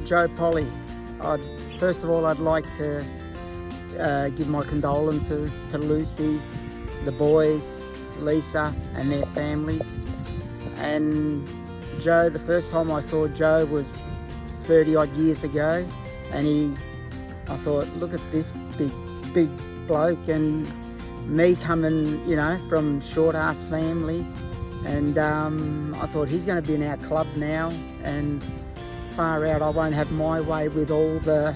Joe Polli. First of all, I'd like to give my condolences to Lucy, the boys, Lisa and their families. And Joe, the first time I saw Joe was 30 odd years ago, and I thought, look at this big bloke, and me coming, from short ass family, and I thought he's going to be in our club now, and far out, I won't have my way with all the,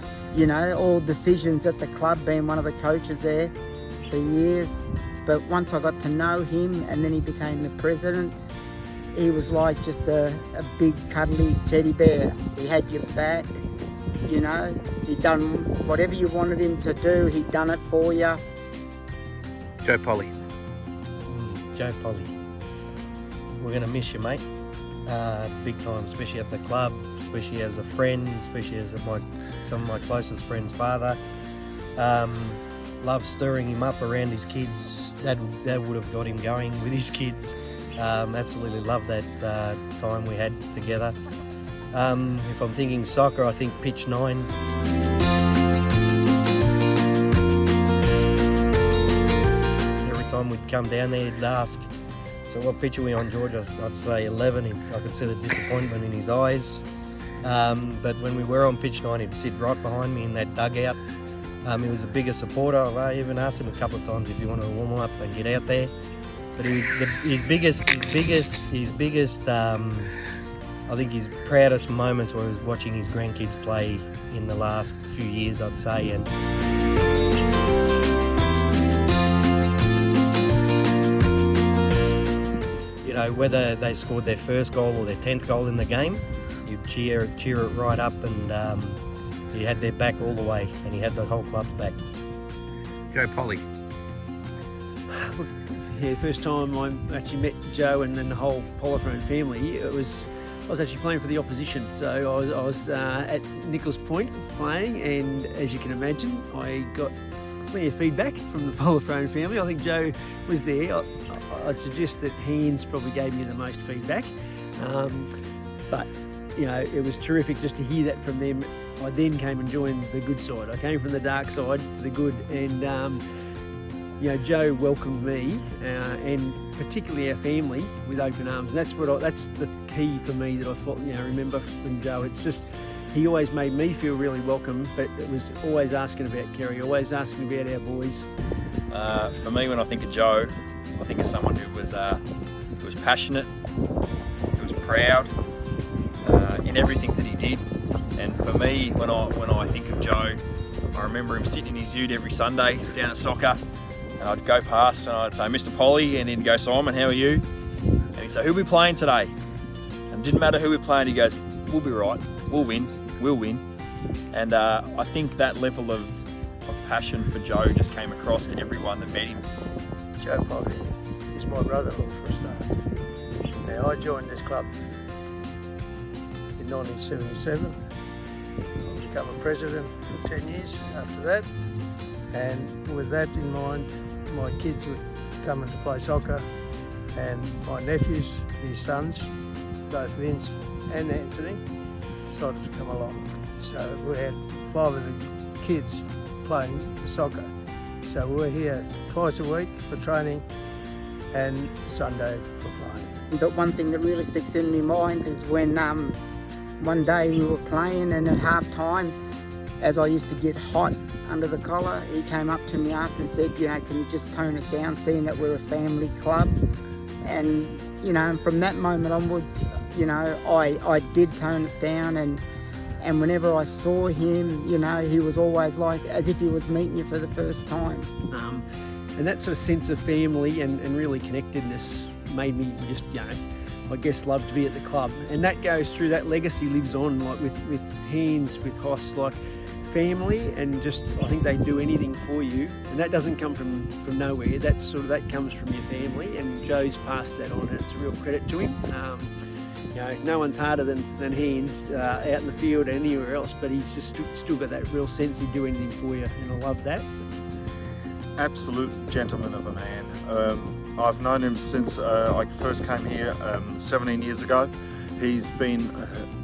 all decisions at the club, being one of the coaches there for years. But once I got to know him, and then he became the president, he was like just a big cuddly teddy bear. He had your back, he'd done whatever you wanted him to do, he'd done it for you. Joe Polli. Joe Polli. We're going to miss you, mate. Big time, especially at the club, especially as a friend, especially as some of my closest friends' father. Love stirring him up around his kids. That would have got him going with his kids. Absolutely love that time we had together. If I'm thinking soccer, I think pitch 9. Every time we'd come down there, he'd ask, so what pitch are we on, George? I'd say 11. I could see the disappointment in his eyes. But when we were on pitch 9, he'd sit right behind me in that dugout. He was a bigger supporter. I even asked him a couple of times if he wanted to warm up and get out there. But his biggest, I think his proudest moments were watching his grandkids play in the last few years, I'd say. And whether they scored their first goal or their 10th goal in the game, you'd cheer it right up, and he had their back all the way, and he had the whole club's back. Joe Polli. Look, yeah, first time I actually met Joe and then the whole Polli family, I was actually playing for the opposition. So I was at Nichols Point playing, and as you can imagine, I got plenty of feedback from the Polli family. I think Joe was there. I'd suggest that Hands probably gave me the most feedback. But it was terrific just to hear that from them. I then came and joined the good side. I came from the dark side to the good, and Joe welcomed me and particularly our family with open arms. And that's the key for me that I remember from Joe. It's just he always made me feel really welcome, but it was always asking about Kerry, always asking about our boys. For me, when I think of Joe, I think of someone who was passionate, who was proud in everything that he did. And for me, when I think of Joe, I remember him sitting in his ute every Sunday down at soccer, and I'd go past and I'd say, Mr. Polli, and he'd go, Simon, how are you? And he'd say, who are we playing today? And it didn't matter who we playing, he'd goes, we'll be right, we'll win. And I think that level of passion for Joe just came across to everyone that met him. Joe Polli is my brother-in-law for a start. Now, I joined this club in 1977. I became a president for 10 years after that, and with that in mind, my kids would come in to play soccer, and my nephews, his sons, both Vince and Anthony, decided to come along. So we had 5 of the kids playing soccer. So we're here twice a week for training and Sunday for playing. But one thing that really sticks in my mind is when one day we were playing, and at half time, as I used to get hot under the collar, he came up to me after and said, can you just tone it down, seeing that we're a family club? And, from that moment onwards, I did tone it down, and whenever I saw him, he was always like as if he was meeting you for the first time. And that sort of sense of family and really connectedness made me just, I guess, love to be at the club. And that goes through, that legacy lives on, like with Hands, with Hoss, like family, and just, I think they do anything for you. And that doesn't come from nowhere. That comes from your family, and Joe's passed that on, and it's a real credit to him. No one's harder than Hands out in the field or anywhere else, but he's just still got that real sense he'd do anything for you, and I love that. Absolute gentleman of a man. I've known him since I first came here 17 years ago. He's been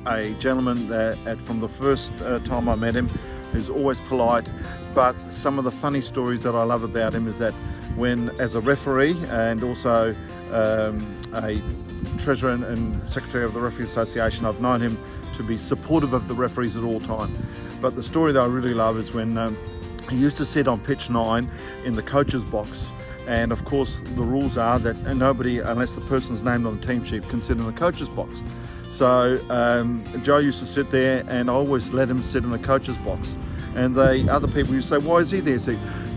a gentleman that from the first time I met him, who's always polite. But some of the funny stories that I love about him is that when, as a referee and also a treasurer and secretary of the Referee Association, I've known him to be supportive of the referees at all time. But the story that I really love is when he used to sit on pitch 9 in the coach's box, and of course the rules are that nobody, unless the person's named on the team sheet, can sit in the coach's box. So Joe used to sit there, and I always let him sit in the coach's box. And the other people used to say, why is he there? So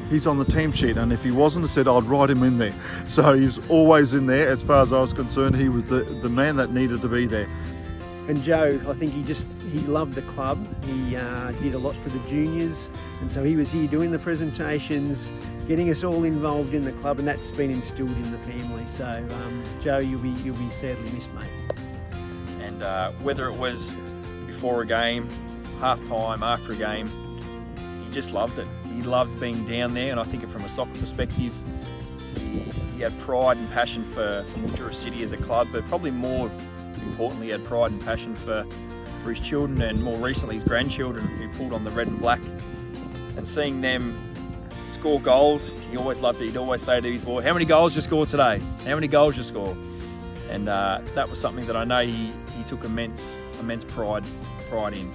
he's on the team sheet, and if he wasn't, I said I'd write him in there. So he's always in there. As far as I was concerned, he was the man that needed to be there. And Joe, I think he loved the club. He did a lot for the juniors, and so he was here doing the presentations, getting us all involved in the club, and that's been instilled in the family. So Joe, you'll be sadly missed, mate. And whether it was before a game, half time, after a game, he just loved it. He loved being down there, and I think from a soccer perspective, he had pride and passion for Mildura City as a club, but probably more importantly, he had pride and passion for his children, and more recently his grandchildren, who pulled on the red and black. And seeing them score goals, he always loved it. He'd always say to his boy, how many goals you score today? How many goals you score? And that was something that I know he took immense pride in.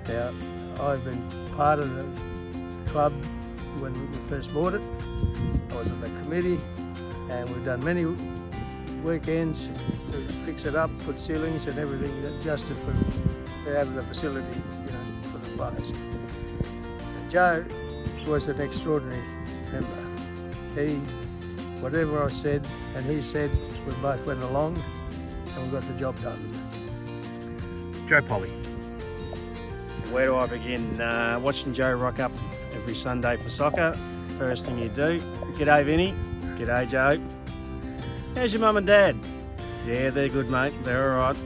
Now, I've been part of the club when we first bought it. I was on the committee, and we've done many weekends to fix it up, put ceilings and everything adjusted for having the facility, for the players. And Joe was an extraordinary member. Whatever I said and he said, we both went along and we got the job done. Joe Polli. Where do I begin? Watching Joe rock up every Sunday for soccer. First thing you do, g'day Vinny, g'day Joe. How's your mum and dad? Yeah, they're good, mate, they're all right.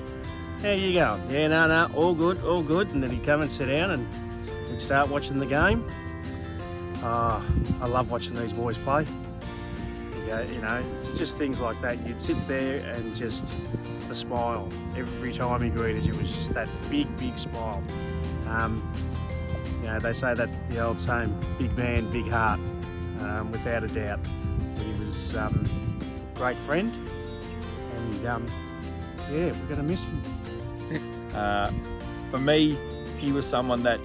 How you going? Yeah, no, all good. And then he'd come and sit down and we'd start watching the game. I love watching these boys play. It's just things like that. You'd sit there and just the smile. Every time he greeted you, it was just that big smile. They say that the old saying, big man, big heart, without a doubt. He was a great friend, and we're going to miss him. For me, he was someone that,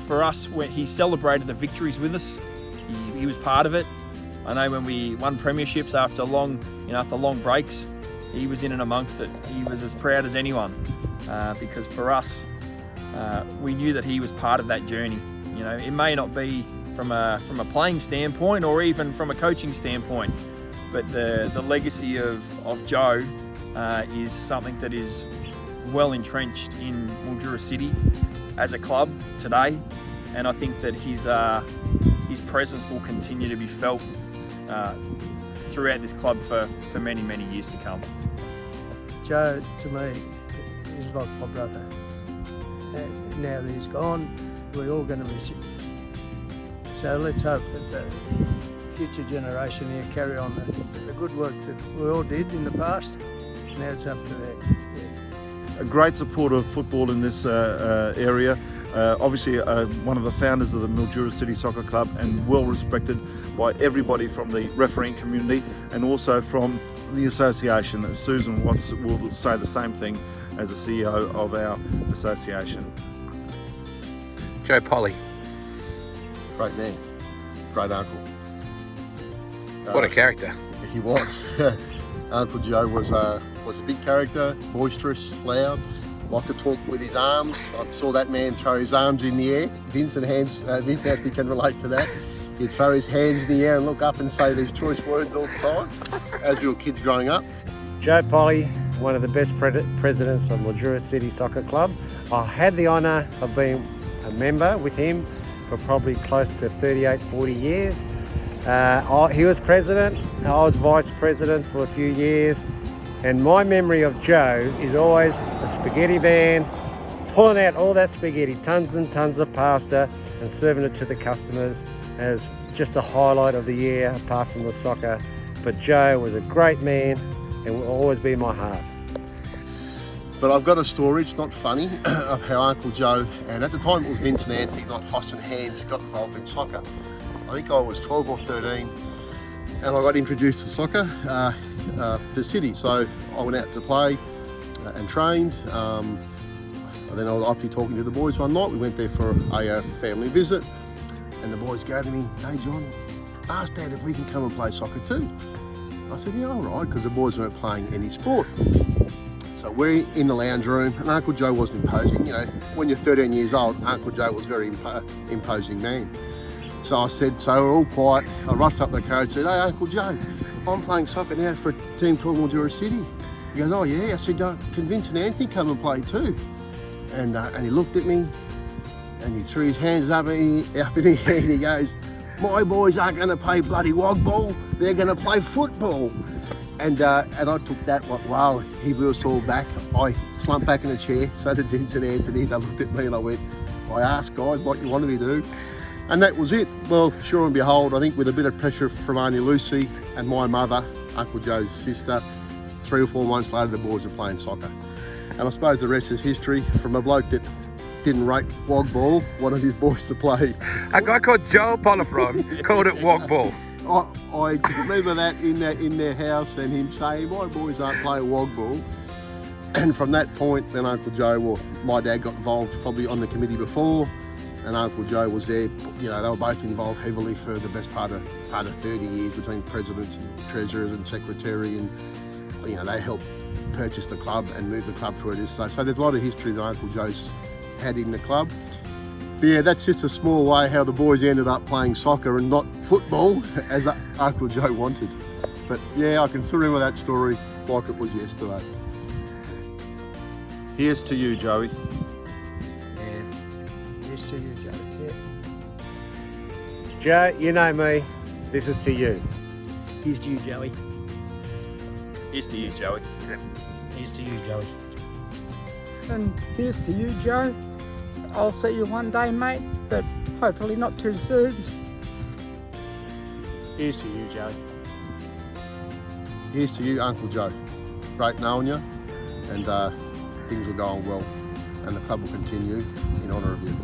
for us, when he celebrated the victories with us, he was part of it. I know when we won premierships after long breaks, he was in and amongst it. He was as proud as anyone, because for us, we knew that he was part of that journey. It may not be from a playing standpoint or even from a coaching standpoint, but the legacy of Joe is something that is well entrenched in Mildura City as a club today, and I think that his presence will continue to be felt throughout this club for many years to come. Joe, to me, is like my brother. Now that he's gone, we're all going to miss him. So let's hope that the future generation here carry on the good work that we all did in the past. Now it's up to them. Yeah. A great supporter of football in this area. Obviously one of the founders of the Mildura City Soccer Club, and well respected by everybody from the refereeing community and also from the association. Susan will say the same thing as the CEO of our association. Joe Polli. Great man, great uncle. What a character. He was. Uncle Joe was a big character, boisterous, loud, liked to talk with his arms. I saw that man throw his arms in the air. Vince Anthony can relate to that. He'd throw his hands in the air and look up and say these choice words all the time as we were kids growing up. Joe Polli, one of the best presidents of Mildura City Soccer Club. I had the honour of being a member with him for probably close to 38, 40 years. He was president, I was vice president for a few years, and my memory of Joe is always a spaghetti van, pulling out all that spaghetti, tons and tons of pasta, and serving it to the customers as just a highlight of the year apart from the soccer. But Joe was a great man and will always be in my heart. But I've got a story, it's not funny, of how Uncle Joe, and at the time it was Vince and Anthony, not Hoss and Hans, got involved in soccer. I think I was 12 or 13, and I got introduced to soccer, the city. So I went out to play and trained. And then I was actually talking to the boys one night. We went there for a family visit, and the boys go to me, "Hey John, ask Dad if we can come and play soccer too." I said, "Yeah, all right," because the boys weren't playing any sport. So we're in the lounge room, and Uncle Joe was imposing. You know, when you're 13 years old, Uncle Joe was a very imposing man. So I said, so we're all quiet. I rushed up the car and said, "Hey, Uncle Joe, I'm playing soccer now for a team called Mildura City." He goes, "Oh yeah." I said, "Can Vince and Anthony come and play too?" And he looked at me, and he threw his hands up in the air, and he goes, "My boys aren't going to play bloody wog ball. They're going to play football." And I took that, wow, he blew us all back. I slumped back in a chair, so did Vince and Anthony. They looked at me and I went, "I asked guys like you wanted me to do." And that was it. Well, sure and behold, I think with a bit of pressure from Auntie Lucy and my mother, Uncle Joe's sister, 3 or 4 months later, the boys were playing soccer. And I suppose the rest is history. From a bloke that didn't rate wog ball, wanted his boys to play. A guy called Joe Polli called it wog ball. I remember that in their house, and him saying, "My boys aren't playing wog ball." And from that point, then Uncle Joe, well, my dad got involved probably on the committee before, and Uncle Joe was there. You know, they were both involved heavily for the best part of 30 years between presidents and treasurers and secretary, and you know, they helped purchase the club and move the club to where it is today. So there's a lot of history that Uncle Joe's had in the club. But yeah, that's just a small way how the boys ended up playing soccer and not football as Uncle Joe wanted. But yeah, I can still remember that story like it was yesterday. Here's to you, Joey. Yeah. Here's to you, Joe. Yeah. Joe, you know me. This is to you. Here's to you, Joey. Here's to you, Joey. Here's to you, Joey. And here's to you, Joe. I'll see you one day, mate, but hopefully not too soon. Here's to you, Joey. Here's to you, Uncle Joe. Great knowing you, and things are going well, and the club will continue in honour of you.